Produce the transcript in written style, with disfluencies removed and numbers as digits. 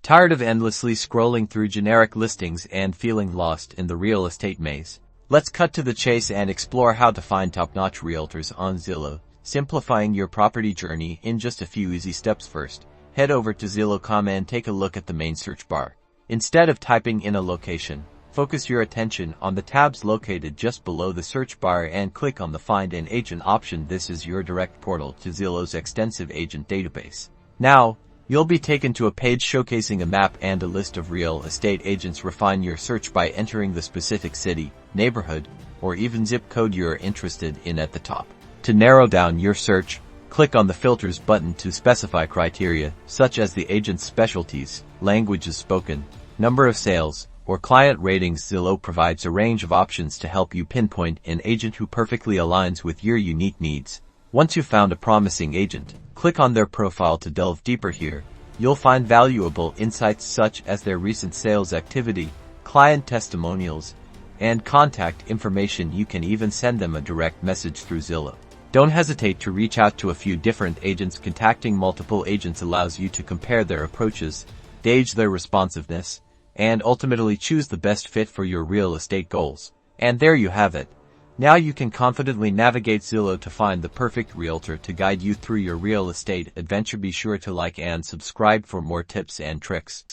Tired of endlessly scrolling through generic listings and feeling lost in the real estate maze? Let's cut to the chase and explore how to find top-notch realtors on Zillow, simplifying your property journey in just a few easy steps. First, head over to Zillow.com and take a look at the main search bar. Instead of typing in a location, focus your attention on the tabs located just below the search bar and click on the Find an Agent option. This is your direct portal to Zillow's extensive agent database. Now, you'll be taken to a page showcasing a map and a list of real estate agents. Refine your search by entering the specific city, neighborhood, or even zip code you're interested in at the top. To narrow down your search, click on the Filters button to specify criteria, such as the agent's specialties, languages spoken, number of sales, or client ratings. Zillow provides a range of options to help you pinpoint an agent who perfectly aligns with your unique needs. Once you've found a promising agent, click on their profile to delve deeper. Here, you'll find valuable insights such as their recent sales activity, client testimonials, and contact information. You can even send them a direct message through Zillow. Don't hesitate to reach out to a few different agents. Contacting multiple agents allows you to compare their approaches, gauge their responsiveness, and ultimately choose the best fit for your real estate goals. And there you have it. Now you can confidently navigate Zillow to find the perfect realtor to guide you through your real estate adventure. Be sure to like and subscribe for more tips and tricks.